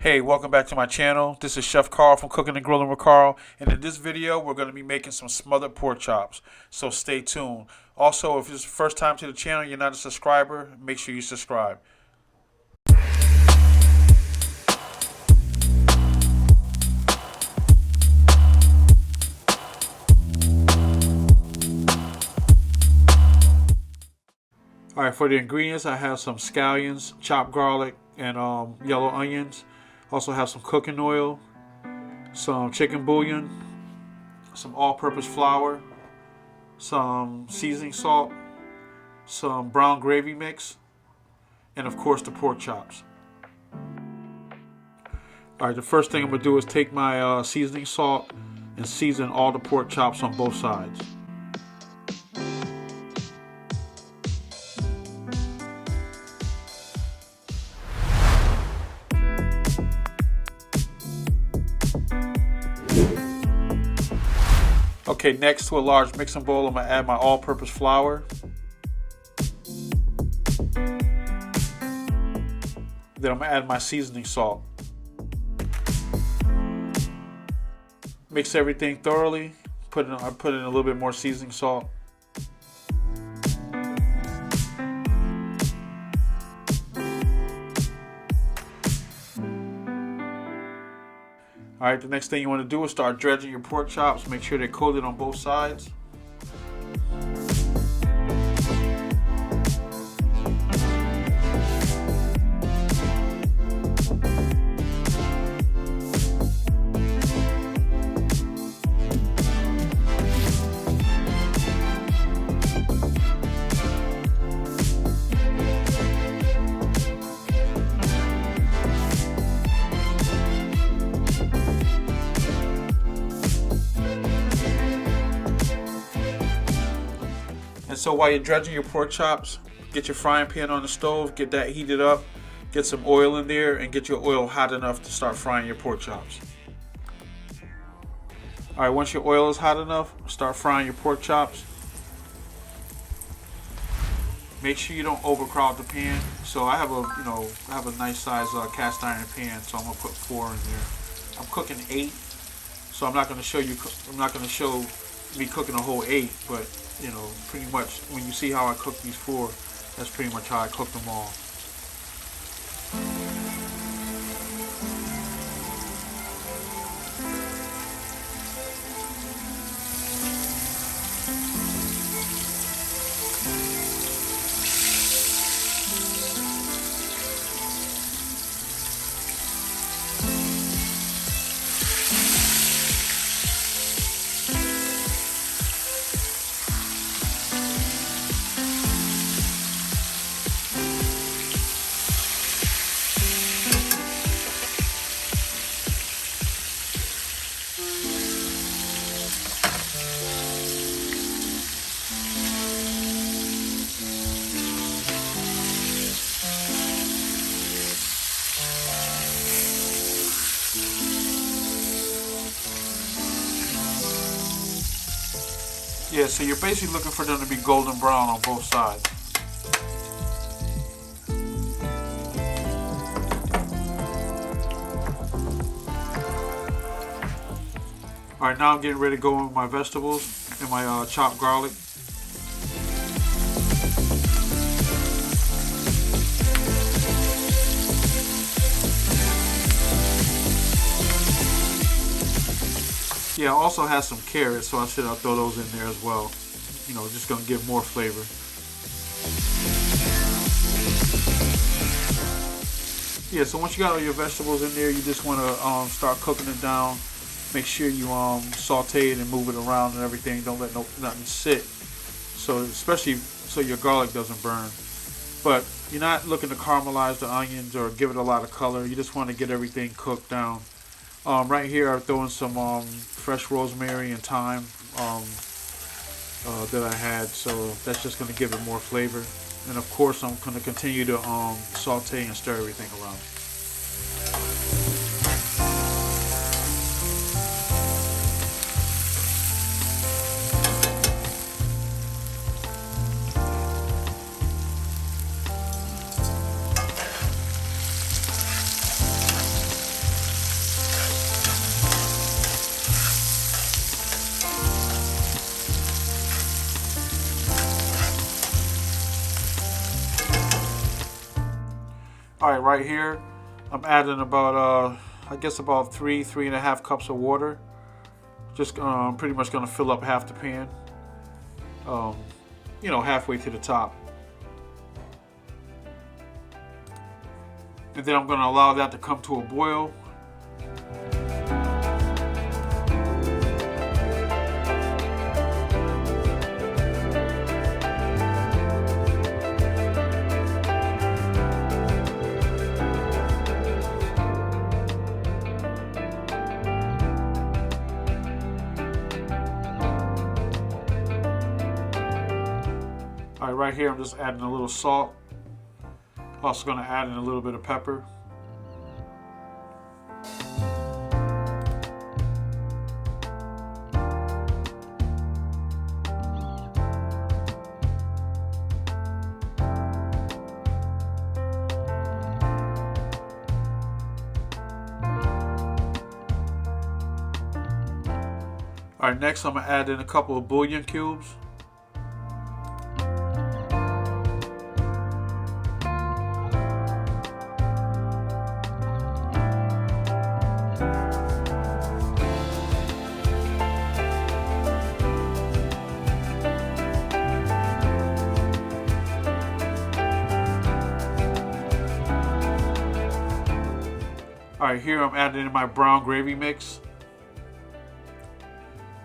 Hey, welcome back to my channel. This is Chef Karl from Cooking and Grilling with Karl. And in this video, we're going to be making some smothered pork chops. So stay tuned. Also, if it's the first time to the channel, you're not a subscriber, make sure you subscribe. Alright, for the ingredients, I have some scallions, chopped garlic, and yellow onions. Also have some cooking oil, some chicken bouillon, some all-purpose flour, some seasoning salt, some brown gravy mix, and of course the pork chops. Alright, the first thing I'm going to do is take my seasoning salt and season all the pork chops on both sides. Okay, next to a large mixing bowl, I'm going to add my all-purpose flour. Then I'm going to add my seasoning salt. Mix everything thoroughly. I put in a little bit more seasoning salt. Alright, the next thing you want to do is start dredging your pork chops. Make sure they're coated on both sides. And so while you're dredging your pork chops, get your frying pan on the stove, get that heated up, get some oil in there, and get your oil hot enough to start frying your pork chops. Alright, once your oil is hot enough, start frying your pork chops. Make sure you don't overcrowd the pan. So I have a nice size cast iron pan, so I'm gonna put 4 in there. I'm cooking 8, so I'm not gonna show me cooking a whole 8, but pretty much when you see how I cook these 4, that's pretty much how I cook them all. Yeah, so you're basically looking for them to be golden brown on both sides. Alright, now I'm getting ready to go in with my vegetables and my chopped garlic. Yeah, I also have some carrots, so I should throw those in there as well. Just gonna give more flavor. Yeah, so once you got all your vegetables in there, you just want to start cooking it down. Make sure you saute it and move it around and everything. Don't let nothing sit. So especially so your garlic doesn't burn. But you're not looking to caramelize the onions or give it a lot of color. You just want to get everything cooked down. Right here, I'm throwing some fresh rosemary and thyme that I had, so that's just going to give it more flavor. And of course, I'm going to continue to saute and stir everything around. All right, right here, I'm adding about, I guess about 3.5 cups of water. Just pretty much gonna fill up half the pan, halfway to the top. And then I'm gonna allow that to come to a boil. All right, right here I'm just adding a little salt. Also going to add in a little bit of pepper. All right, next I'm going to add in a couple of bouillon cubes. Alright, here I'm adding in my brown gravy mix.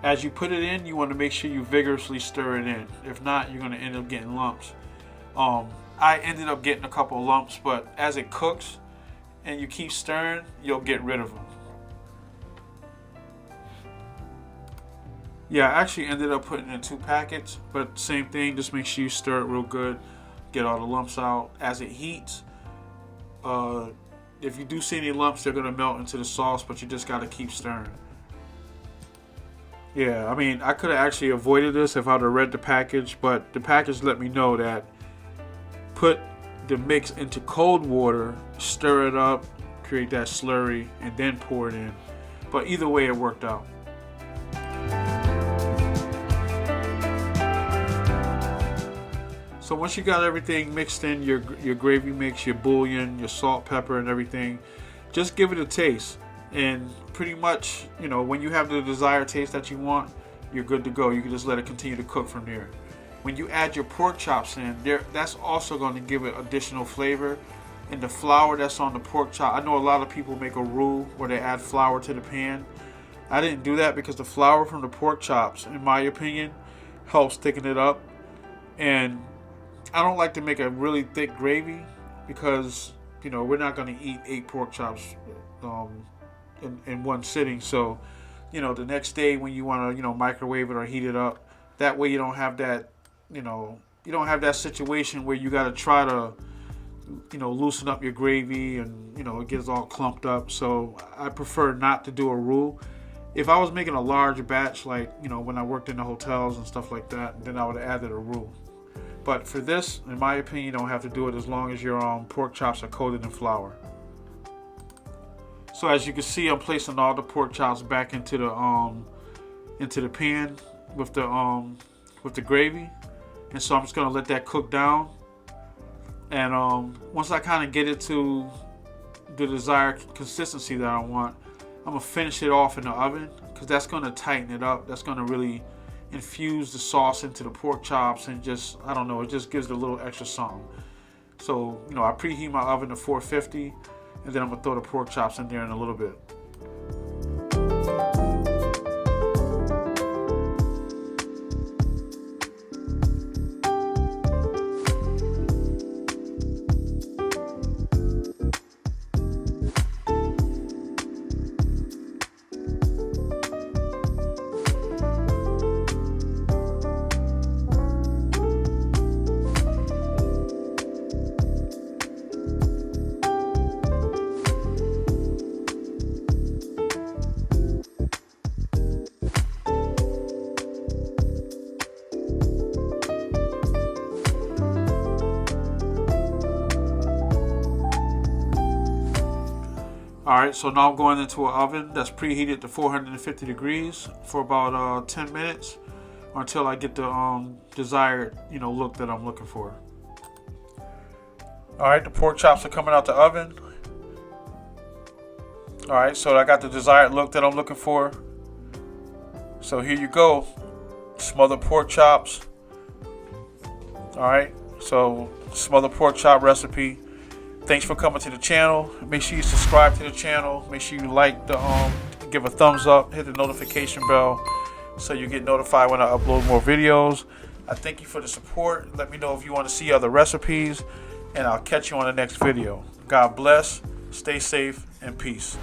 As you put it in, you want to make sure you vigorously stir it in. If not, you're going to end up getting lumps. I ended up getting a couple of lumps, but as it cooks and you keep stirring, you'll get rid of them. Yeah, I actually ended up putting in 2 packets, but same thing, just make sure you stir it real good, get all the lumps out. As it heats, if you do see any lumps, they're going to melt into the sauce, but you just got to keep stirring. Yeah, I mean, I could have actually avoided this if I would have read the package, but the package let me know that put the mix into cold water, stir it up, create that slurry, and then pour it in. But either way, it worked out. So once you got everything mixed in, your gravy mix, your bouillon, your salt, pepper, and everything, just give it a taste. And pretty much, when you have the desired taste that you want, you're good to go. You can just let it continue to cook from there. When you add your pork chops in, that's also going to give it additional flavor. And the flour that's on the pork chop, I know a lot of people make a rule where they add flour to the pan. I didn't do that because the flour from the pork chops, in my opinion, helps thicken it up. And I don't like to make a really thick gravy because, we're not going to eat 8 pork chops in one sitting. So, the next day when you want to, microwave it or heat it up, that way you don't have that, you don't have that situation where you got to try to, loosen up your gravy and, it gets all clumped up. So I prefer not to do a roux. If I was making a large batch, like, when I worked in the hotels and stuff like that, then I would have added a roux. But for this, in my opinion, you don't have to do it as long as your pork chops are coated in flour. So as you can see, I'm placing all the pork chops back into the pan with the gravy, and so I'm just gonna let that cook down. And once I kind of get it to the desired consistency that I want, I'm gonna finish it off in the oven because that's gonna tighten it up. That's gonna really infuse the sauce into the pork chops and just, I don't know, it just gives it a little extra something. So, I preheat my oven to 450, and then I'm gonna throw the pork chops in there in a little bit. Alright, so now I'm going into an oven that's preheated to 450 degrees for about 10 minutes until I get the desired look that I'm looking for. Alright, the pork chops are coming out the oven. Alright, so I got the desired look that I'm looking for. So here you go. Smothered pork chops. Alright, so smothered pork chop recipe. Thanks for coming to the channel. Make sure you subscribe to the channel. Make sure you like give a thumbs up, hit the notification bell so you get notified when I upload more videos. I thank you for the support. Let me know if you want to see other recipes, and I'll catch you on the next video. God bless, stay safe, and peace.